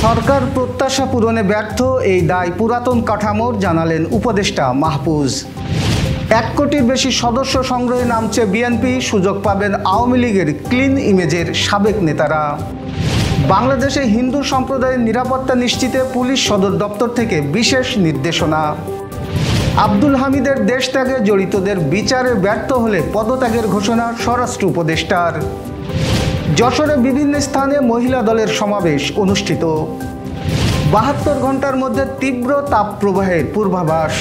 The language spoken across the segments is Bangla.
সরকার প্রত্যাশা পূরণে ব্যর্থ, এই দায় পুরাতন কাঠামোর, জানালেন উপদেষ্টা মাহফুজ। 1 কোটির বেশি সদস্য সংগ্রহে নামছে বিএনপি, সুযোগ পাবেন আওয়ামী লীগের ক্লিন ইমেজের সাবেক নেতারা। বাংলাদেশে হিন্দু সম্প্রদায়ের নিরাপত্তা নিশ্চিতে পুলিশ সদর দপ্তর থেকে বিশেষ নির্দেশনা। আব্দুল হামিদের দেশ ত্যাগে জড়িতদের বিচারে ব্যর্থ হলে পদত্যাগের ঘোষণা স্বরাষ্ট্র উপদেষ্টার। যশোরে বিভিন্ন স্থানে মহিলা দলের সমাবেশ অনুষ্ঠিত। 72 ঘন্টার মধ্যে তীব্র তাপপ্রবাহের পূর্বাভাস।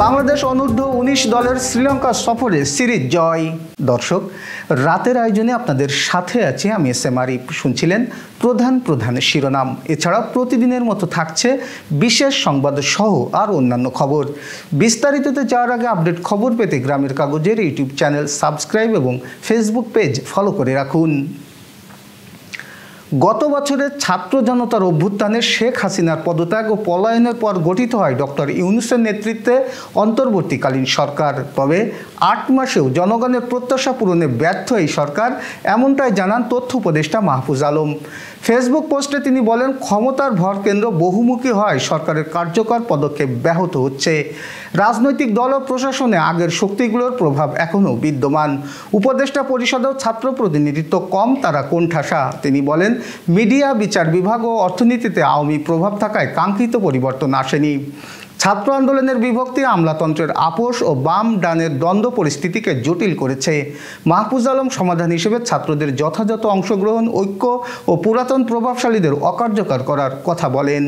বাংলাদেশ অনূর্ধ্ব-19 দলের শ্রীলঙ্কা সফরে সিরিজ জয়। দর্শক, রাতের আয়োজনে আপনাদের সাথে আছি আমি এস.এম. আরিফ। শুনছিলেন প্রধান শিরোনাম। এছাড়া প্রতিদিনের মতো থাকছে বিশেষ সংবাদ সহ আর অন্যান্য খবর। বিস্তারিততে যাওয়ার আগে আপডেট খবর পেতে গ্রামের কাগজের ইউটিউব চ্যানেল সাবস্ক্রাইব এবং ফেসবুক পেজ ফলো করে রাখুন। গত বছরের ছাত্র জনতার অভ্যুত্থানে শেখ হাসিনার পদত্যাগ ও পলায়নের পর গঠিত হয় ডক্টর ইউনূসের নেতৃত্বে অন্তর্বর্তীকালীন সরকার। তবে 8 মাসেও জনগণের প্রত্যাশা পূরণে ব্যর্থ এই সরকার, এমনটাই জানান তথ্য উপদেষ্টা মাহফুজ আলম। ফেসবুক পোস্টে তিনি বলেন, ক্ষমতার ভরকেন্দ্র বহুমুখী হয় সরকারের কার্যকর পদক্ষেপ ব্যাহত হচ্ছে। রাজনৈতিক দল ও প্রশাসনে আগের শক্তিগুলোর প্রভাব এখনও বিদ্যমান। উপদেষ্টা পরিষদেও ছাত্র প্রতিনিধিত্ব কম, তারা কোণঠাসা। তিনি বলেন, মিডিয়া, বিচার বিভাগ ও অর্থনীতিতে আওয়ামী প্রভাব থাকায় কাঙ্ক্ষিত পরিবর্তন আসেনি। ছাত্র আন্দোলনের বিভক্তি, আমলাতন্ত্রের আপোষ ও বাম ডানের দ্বন্দ্ব পরিস্থিতিকে জটিল করেছে। মাহফুজ আলম সমাধান হিসেবে ছাত্রদের যথাযথ অংশগ্রহণ, ঐক্য ও পুরাতন প্রভাবশালীদের অকার্যকর করার কথা বলেন।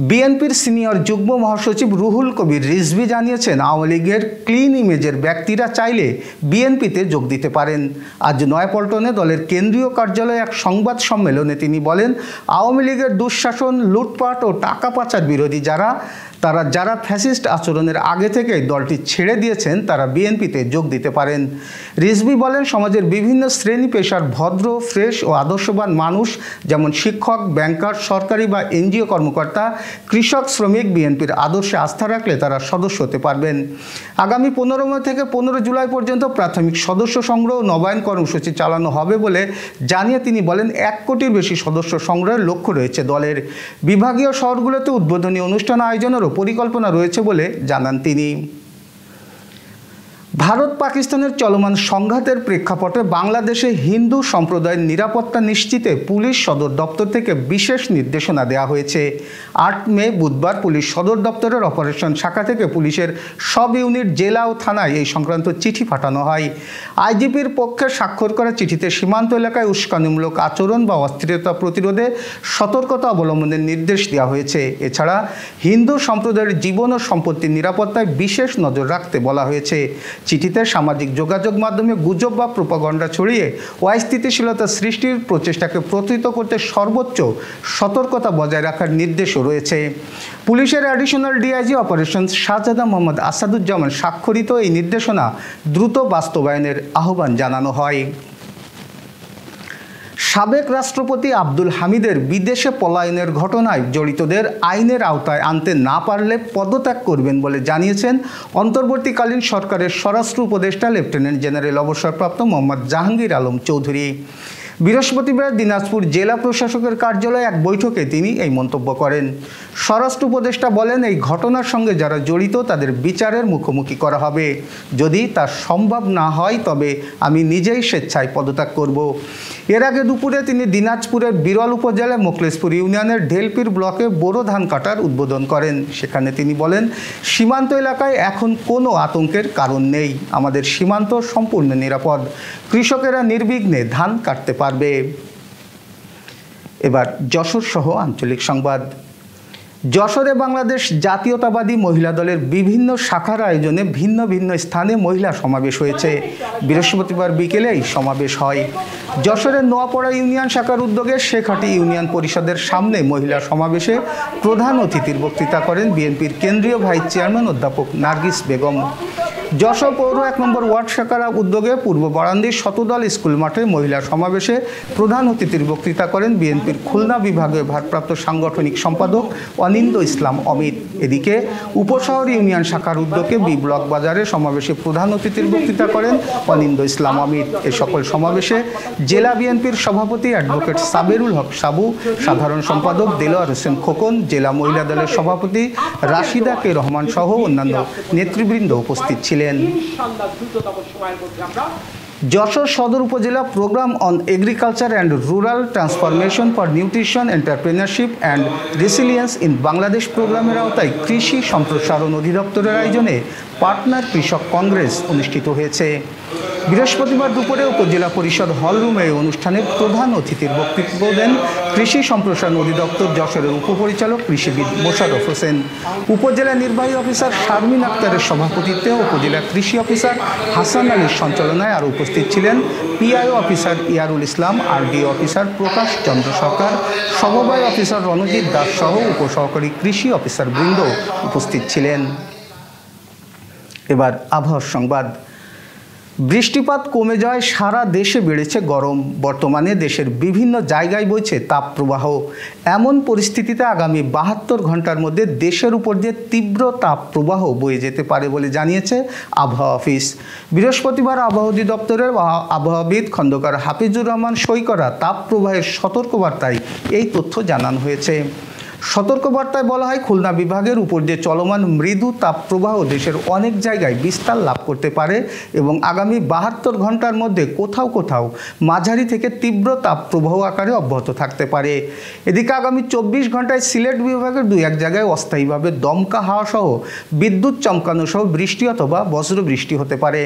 বিএনপির সিনিয়র যুগ্ম মহাসচিব রুহুল কবির রিজভী জানিয়েছেন, আওয়ামী লীগের ক্লিন ইমেজের ব্যক্তিরা চাইলে বিএনপিতে যোগ দিতে পারেন। আজ নয়াপল্টনে দলের কেন্দ্রীয় কার্যালয়ে এক সংবাদ সম্মেলনে তিনি বলেন, আওয়ামী লীগের দুঃশাসন, লুটপাট ও টাকা পাচার বিরোধী যারা ফ্যাসিস্ট আচরণের আগে থেকেই দলটি ছেড়ে দিয়েছেন, তারা বিএনপিতে যোগ দিতে পারেন। রিজভী বলেন, সমাজের বিভিন্ন শ্রেণী পেশার ভদ্র, ফ্রেশ ও আদর্শবান মানুষ, যেমন শিক্ষক, ব্যাংকার, সরকারি বা এনজিও কর্মকর্তা, কৃষক, শ্রমিক বিএনপির আদর্শে আস্থা রাখলে তারা সদস্য হতে পারবেন। আগামী 15 মে থেকে 15 জুলাই পর্যন্ত প্রাথমিক সদস্য সংগ্রহ নবায়ন কর্মসূচি চালানো হবে বলে জানিয়ে তিনি বলেন, 1 কোটির বেশি সদস্য সংগ্রহের লক্ষ্য রয়েছে দলের। বিভাগীয় শহরগুলোতে উদ্বোধনী অনুষ্ঠান আয়োজনেরও পরিকল্পনা রয়েছে বলে জানান তিনি। ভারত পাকিস্তানের চলমান সংঘাতের প্রেক্ষাপটে বাংলাদেশে হিন্দু সম্প্রদায়ের নিরাপত্তা নিশ্চিতে পুলিশ সদর দপ্তর থেকে বিশেষ নির্দেশনা দেওয়া হয়েছে। 8 মে বুধবার পুলিশ সদর দপ্তরের অপারেশন শাখা থেকে পুলিশের সব ইউনিট, জেলা ও থানায় এই সংক্রান্ত চিঠি পাঠানো হয়। আইজিপির পক্ষে স্বাক্ষর করা চিঠিতে সীমান্ত এলাকায় উস্কানিমূলক আচরণ বা অস্থিরতা প্রতিরোধে সতর্কতা অবলম্বনের নির্দেশ দেওয়া হয়েছে। এছাড়া হিন্দু সম্প্রদায়ের জীবন ও সম্পত্তির নিরাপত্তায় বিশেষ নজর রাখতে বলা হয়েছে। চিঠিতে সামাজিক যোগাযোগ মাধ্যমে গুজব বা প্রোপাগান্ডা ছড়িয়ে অস্থিতিশীলতা সৃষ্টির প্রচেষ্টাকে প্রতিহত করতে সর্বোচ্চ সতর্কতা বজায় রাখার নির্দেশও রয়েছে। পুলিশের অ্যাডিশনাল ডিআইজি অপারেশনস শাহজাদা মোহাম্মদ আসাদুজ্জামান স্বাক্ষরিত এই নির্দেশনা দ্রুত বাস্তবায়নের আহ্বান জানানো হয়। সাবেক রাষ্ট্রপতি আব্দুল হামিদের বিদেশে পলায়নের ঘটনায় জড়িতদের আইনের আওতায় আনতে না পারলে পদত্যাগ করবেন বলে জানিয়েছেন অন্তর্বর্তীকালীন সরকারের স্বরাষ্ট্র উপদেষ্টা লেফটেন্যান্ট জেনারেল অবসরপ্রাপ্ত মোহাম্মদ জাহাঙ্গীর আলম চৌধুরী। বৃহস্পতিবার দিনাজপুর জেলা প্রশাসকের কার্যালয়ে এক বৈঠকে তিনি এই মন্তব্য করেন। স্বরাষ্ট্র উপদেষ্টা বলেন, এই ঘটনার সঙ্গে যারা জড়িত তাদের বিচারের মুখোমুখি করা হবে। যদি তা সম্ভব না হয় তবে আমি নিজেই স্বেচ্ছায় পদত্যাগ করব। এর আগে দুপুরে তিনি দিনাজপুরের বিরল উপজেলার মোখলেসপুর ইউনিয়নের ঢেলপির ব্লকে বোরো ধান কাটার উদ্বোধন করেন। সেখানে তিনি বলেন, সীমান্ত এলাকায় এখন কোনো আতঙ্কের কারণ নেই। আমাদের সীমান্ত সম্পূর্ণ নিরাপদ। কৃষকেরা নির্বিঘ্নে ধান কাটতে পারবে। এবার যশোর সহ আঞ্চলিক সংবাদ। যশোরে বাংলাদেশ জাতীয়তাবাদী মহিলা দলের বিভিন্ন শাখার আয়োজনে ভিন্ন ভিন্ন স্থানে মহিলা সমাবেশ হয়েছে। বৃহস্পতিবার বিকেলে এই সমাবেশ হয়। যশোরের নোয়াপাড়া ইউনিয়ন শাখার উদ্যোগে শেখহাটি ইউনিয়ন পরিষদের সামনে মহিলা সমাবেশে প্রধান অতিথির বক্তৃতা করেন বিএনপির কেন্দ্রীয় ভাইস চেয়ারম্যান অধ্যাপক নার্গিস বেগম। যশোর পৌর 1 নম্বর ওয়ার্ড শাখার উদ্যোগে পূর্ব বরান্দির শতদল স্কুল মাঠে মহিলা সমাবেশে প্রধান অতিথির বক্তৃতা করেন বিএনপির খুলনা বিভাগীয় ভারপ্রাপ্ত সাংগঠনিক সম্পাদক অনিন্দ ইসলাম অমিত। এদিকে উপশহর ইউনিয়ন শাখার উদ্যোগে বি ব্লক বাজারে সমাবেশে প্রধান অতিথির বক্তৃতা করেন অনিন্দ ইসলাম অমিত। এ সকল সমাবেশে জেলা বিএনপির সভাপতি অ্যাডভোকেট সাবেরুল হক সাবু, সাধারণ সম্পাদক দেলোয়ার হোসেন খোকন, জেলা মহিলা দলের সভাপতি রাশিদা কে রহমান সহ অন্যান্য নেতৃবৃন্দ উপস্থিত ছিলেন। Jessore Sadar Upazila program on agriculture and rural transformation for nutrition entrepreneurship and resilience in Bangladesh প্রোগ্রামের আওতায় কৃষি সম্প্রসারণ অধিদপ্তরের আয়োজনে পার্টনার কৃষক কংগ্রেস অনুষ্ঠিত হয়েছে। বৃহস্পতিবার দুপুরে উপজেলা পরিষদ হলরুমে এই অনুষ্ঠানে প্রধান অতিথির বক্তব্য দেন কৃষি সম্প্রসারণ অধিদপ্তর যশোরের উপপরিচালক কৃষিবিদ মোশাররফ হোসেন। উপজেলা নির্বাহী অফিসার শারমিন আক্তারের সভাপতিত্বে উপজেলা কৃষি অফিসার হাসান আলীর সঞ্চালনায় আরও উপস্থিত ছিলেন পিআইও অফিসার ইয়ারুল ইসলাম, আরডিও অফিসার প্রকাশ চন্দ্র সরকার, সমবায় অফিসার রণজিৎ দাস সহ উপসহকারী কৃষি অফিসার বৃন্দ উপস্থিত ছিলেন। এবার আবহাওয়ার সংবাদ। বৃষ্টিপাত কমে যাওয়ায় সারা দেশে বেড়েছে গরম। বর্তমানে দেশের বিভিন্ন জায়গায় বইছে তাপপ্রবাহ। এমন পরিস্থিতিতে আগামী 72 ঘন্টার মধ্যে দেশের উপর দিয়ে তীব্র তাপপ্রবাহ বয়ে যেতে পারে বলে জানিয়েছে আবহাওয়া অফিস। বৃহস্পতিবার আবহাওয়া অধিদপ্তরের আবহাওয়াবিদ খন্দকার হাফিজুর রহমান সই করা তাপপ্রবাহের সতর্কবার্তায় এই তথ্য জানানো হয়েছে। সতর্কবার্তায় বলা হয়, খুলনা বিভাগের উপর দিয়ে চলমান মৃদু তাপপ্রবাহ দেশের অনেক জায়গায় বিস্তার লাভ করতে পারে এবং আগামী 72 ঘন্টার মধ্যে কোথাও কোথাও মাঝারি থেকে তীব্র তাপপ্রবাহ আকারে অব্যাহত থাকতে পারে। এদিকে আগামী 24 ঘন্টায় সিলেট বিভাগের 2-1 জায়গায় অস্থায়ীভাবে দমকা হাওয়া সহ বিদ্যুৎ চমকানো সহ বৃষ্টি অথবা বজ্রবৃষ্টি হতে পারে।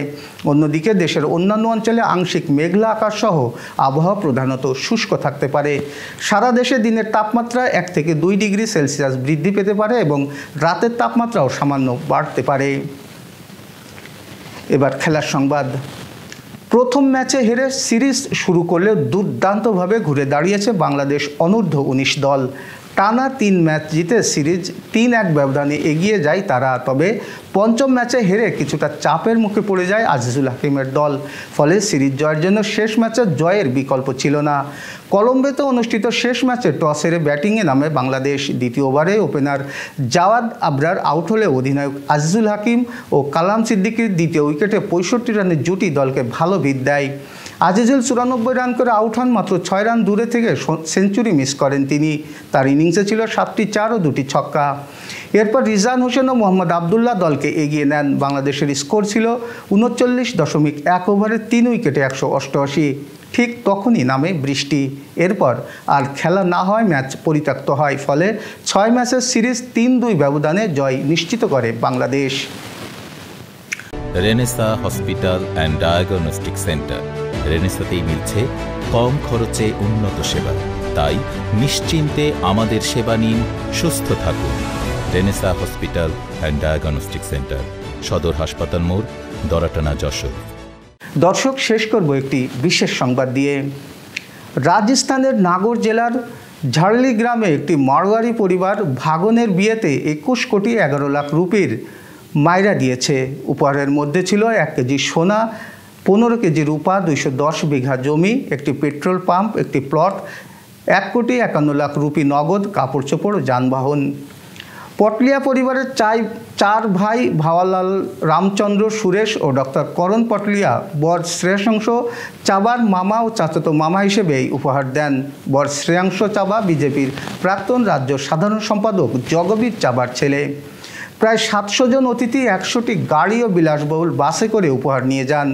অন্যদিকে দেশের অন্যান্য অঞ্চলে আংশিক মেঘলা আকাশ সহ আবহাওয়া প্রধানত শুষ্ক থাকতে পারে। সারা দেশে দিনের তাপমাত্রা 1 থেকে 2 ডিগ্রি সেলসিয়াস বৃদ্ধি পেতে পারে এবং রাতের তাপমাত্রাও সামান্য বাড়তে পারে। এবার খেলার সংবাদ। প্রথম ম্যাচে হেরে সিরিজ শুরু করলেও দুর্দান্তভাবে ঘুরে দাঁড়িয়েছে বাংলাদেশ অনূর্ধ্ব-19 দল। টানা 3 ম্যাচ জিতে সিরিজ 3-1 ব্যবধানে এগিয়ে যায় তারা। তবে পঞ্চম ম্যাচে হেরে কিছুটা চাপের মুখে পড়ে যায় আজিজুল হাকিমের দল। ফলে সিরিজ জয়ের জন্য শেষ ম্যাচে জয়ের বিকল্প ছিল না। কলম্বোতে অনুষ্ঠিত শেষ ম্যাচে টস হেরে ব্যাটিংয়ে নামে বাংলাদেশ। দ্বিতীয় ওভারে ওপেনার জাওয়াদ আবরার আউট হলে অধিনায়ক আজিজুল হাকিম ও কালাম সিদ্দিকীর দ্বিতীয় উইকেটে 65 রানের জুটি দলকে ভালো ভিত দেয়। আজিজুল 94 রান করে আউট হন। মাত্র 6 রান দূরে থেকে সেঞ্চুরি মিস করেন তিনি। তার ইনিংসে ছিল 7টি 4 ও 2টি ছক্কা। এরপর রিজান হোসেন ও মোহাম্মদ আবদুল্লাহ দলকে এগিয়ে নেন। বাংলাদেশের স্কোর ছিল 39.1 ওভারে 3 উইকেটে 188। ঠিক তখনই নামে বৃষ্টি। এরপর আর খেলা না হয় ম্যাচ পরিত্যক্ত হয়। ফলে 6 ম্যাচের সিরিজ 3-2 ব্যবধানে জয় নিশ্চিত করে Bangladesh. Renaissance hospital and diagnostic centre. রেনেসাতেই মিলছে কম খরচে উন্নত সেবা। তাই নিশ্চিন্তে আমাদের সেবা নিন, সুস্থ থাকুন। Renaissance hospital and diagnostic centre, সদর হাসপাতাল মোড়, দরাটানা, যশোর। দর্শক, শেষ করব একটি বিশেষ সংবাদ দিয়ে। রাজস্থানের নাগর জেলার ঝাড়লি গ্রামে একটি মারোয়ারি পরিবার ভাগনের বিয়েতে 21 কোটি 11 লাখ রুপির মাইরা দিয়েছে। উপহারের মধ্যে ছিল 1 কেজি সোনা, 15 কেজি রূপা, 210 বিঘা জমি, একটি পেট্রোল পাম্প, একটি প্লট, 1 কোটি 51 লাখ রুপি নগদ, কাপড় চোপড় ও যানবাহন। পটলিয়া পরিবারের 4 ভাই ভাওয়ালাল, রামচন্দ্র, সুরেশ ও ডক্টর করণ পটলিয়া বর শ্রেয়াংশ চাবার মামা ও চাচাতো মামা হিসেবে এই উপহার দেন। বর শ্রেয়াংশ চাবা বিজেপির প্রাক্তন রাজ্য সাধারণ সম্পাদক জগবীর চাবার ছেলে। প্রায় 700 জন অতিথি 100টি গাড়ি ও বিলাসবহুল বাসে করে উপহার নিয়ে যান।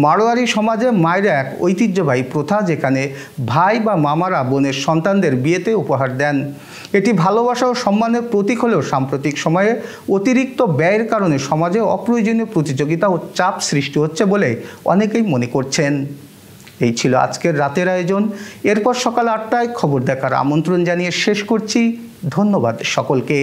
মারোয়ারি সমাজে মায়েরা এক ঐতিহ্যবাহী প্রথা, যেখানে ভাই বা মামারা বোনের সন্তানদের বিয়েতে উপহার দেন। এটি ভালোবাসা ও সম্মানের প্রতীক হলেও সাম্প্রতিক সময়ে অতিরিক্ত ব্যয়ের কারণে সমাজে অপ্রয়োজনীয় প্রতিযোগিতা ও চাপ সৃষ্টি হচ্ছে বলে অনেকেই মনে করছেন। এই ছিল আজকের রাতের আয়োজন। এরপর সকাল 8টায় খবর দেখার আমন্ত্রণ জানিয়ে শেষ করছি। ধন্যবাদ সকলকে।